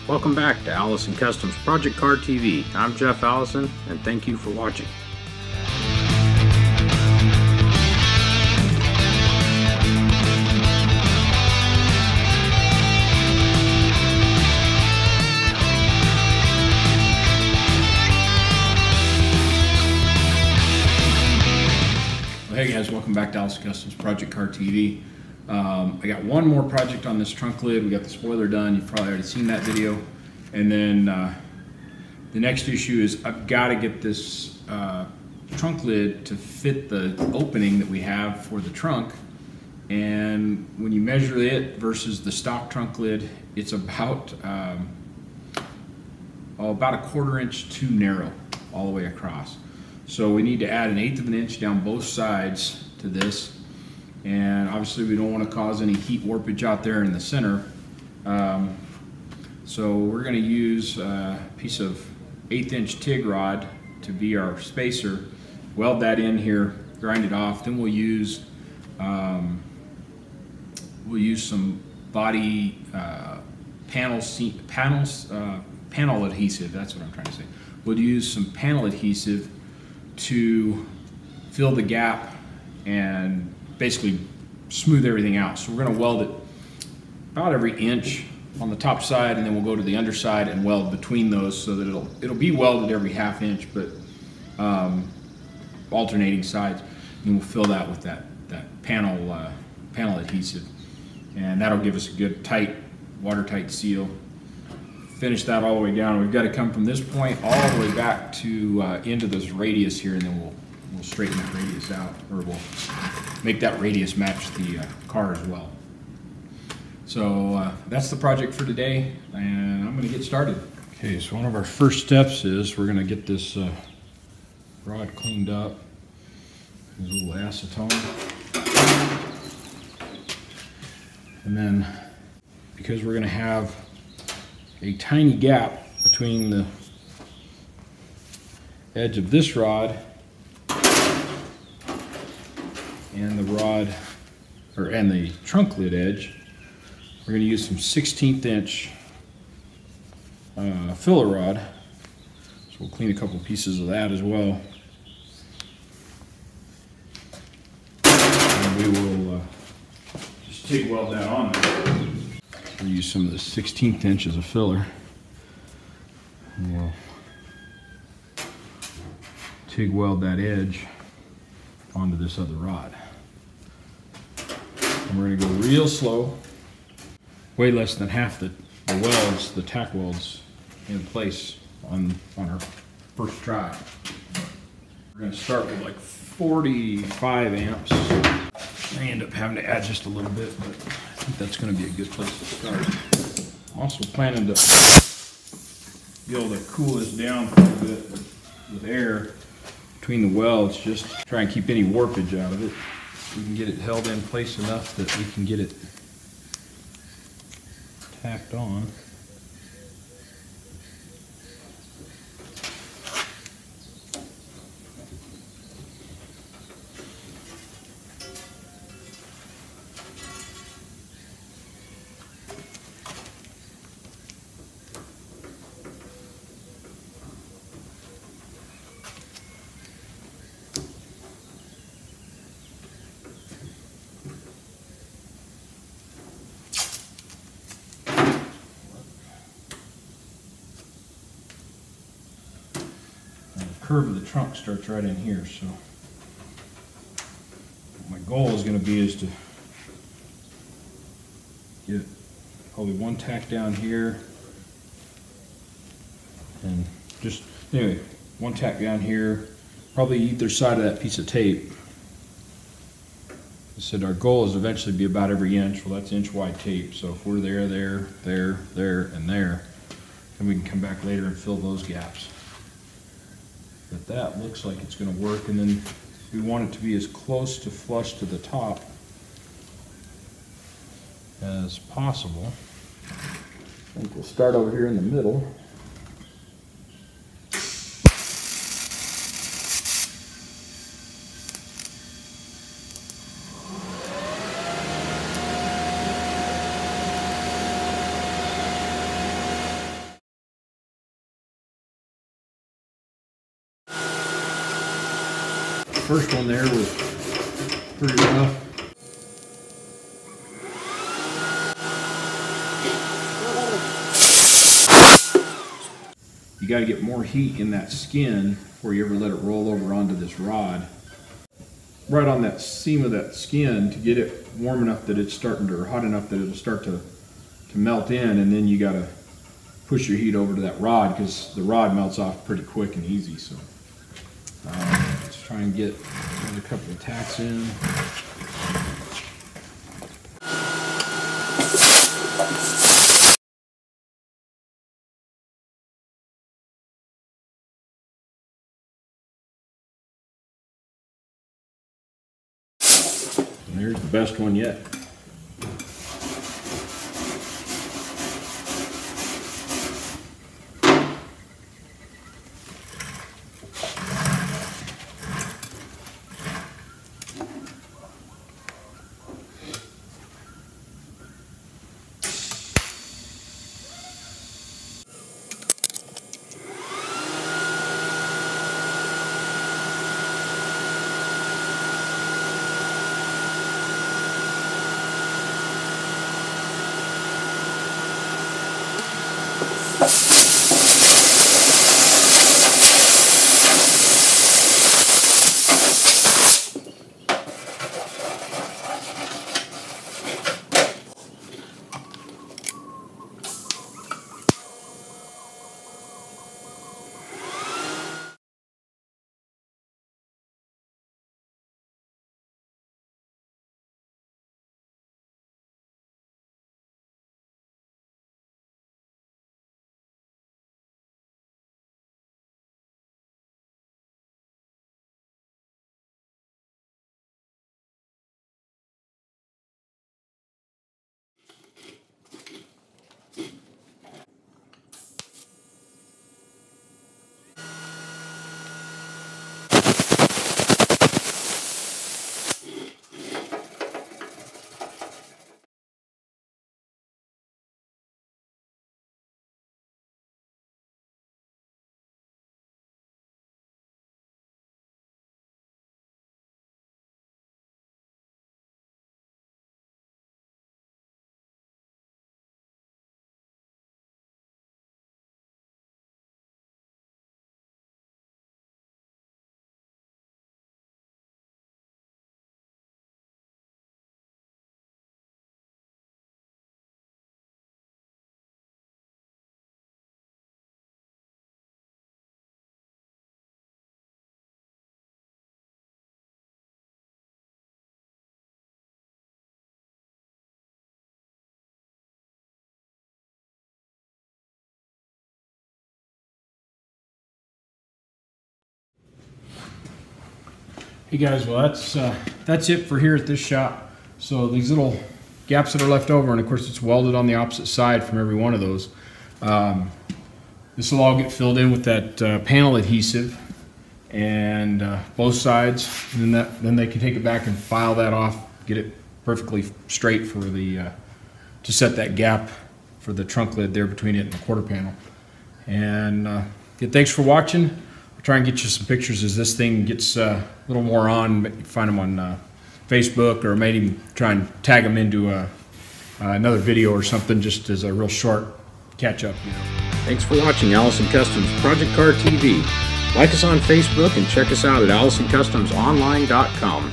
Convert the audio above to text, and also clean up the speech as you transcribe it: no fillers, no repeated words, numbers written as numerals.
Welcome back to Allison Customs Project Car TV. I'm Jeff Allison, and thank you for watching. Hey guys, welcome back to Allison Customs Project Car TV. I got one more project on this trunk lid. We got the spoiler done. You've probably already seen that video. And then the next issue is I've got to get this trunk lid to fit the opening that we have for the trunk. And when you measure it versus the stock trunk lid, it's about a 1/4 inch too narrow all the way across. So we need to add 1/8 of an inch down both sides to this. And obviously we don't want to cause any heat warpage out there in the center. So we're going to use a piece of 1/8 inch TIG rod to be our spacer. Weld that in here, grind it off. Then we'll use some body panel adhesive. That's what I'm trying to say. We'll use some panel adhesive to fill the gap and basically smooth everything out. So we're going to weld it about every inch on the top side, and then we'll go to the underside and weld between those so that it'll be welded every 1/2 inch, but alternating sides. And we'll fill that with that panel adhesive, and that'll give us a good tight, watertight seal. Finish that all the way down. We've got to come from this point all the way back to into this radius here, and then we'll straighten that radius out, or we'll make that radius match the car as well. So that's the project for today, and I'm going to get started. Okay, so one of our first steps is we're going to get this rod cleaned up. There's a little acetone. And then, because we're going to have a tiny gap between the edge of this rod and the rod, and the trunk lid edge, we're going to use some 1/16 inch filler rod. So we'll clean a couple pieces of that as well. And we will just TIG weld that on there. We'll use some of the 1/16 inches of filler, and we'll TIG weld that edge onto this other rod. And we're going to go real slow, way less than half the welds, the tack welds, in place on our first try. We're going to start with like 45 amps. I end up having to add just a little bit, but I think that's going to be a good place to start. I'm also planning to be able to cool this down quite a bit with air between the welds, just to try and keep any warpage out of it. We can get it held in place enough that we can get it tacked on. Curve of the trunk starts right in here, so my goal is going to be to get probably one tack down here, and just anyway, one tack down here, probably either side of that piece of tape. I said our goal is eventually to be about every inch. Well, that's inch wide tape, so if we're there, and there, then we can come back later and fill those gaps. But that looks like it's going to work, and then we want it to be as close to flush to the top as possible. I think we'll start over here in the middle. first one there was pretty rough. You got to get more heat in that skin before you ever let it roll over onto this rod. Right on that seam of that skin to get it warm enough that it's starting to, or hot enough that it'll start to melt in, and then you got to push your heat over to that rod because the rod melts off pretty quick and easy. So let's try and get another couple of tacks in. And there's the best one yet. Hey guys, well that's it for here at this shop. So these little gaps that are left over, and of course it's welded on the opposite side from every one of those. This will all get filled in with that panel adhesive, and both sides. And then they can take it back and file that off, get it perfectly straight for the to set that gap for the trunk lid there between it and the quarter panel. And yeah, thanks for watching. I'll try and get you some pictures as this thing gets a little more on. Find them on Facebook, or maybe try and tag them into another video or something, just as a real short catch-up. Thanks for watching Allison Customs Project Car TV. Like us on Facebook and check us out at AllisonCustomsOnline.com.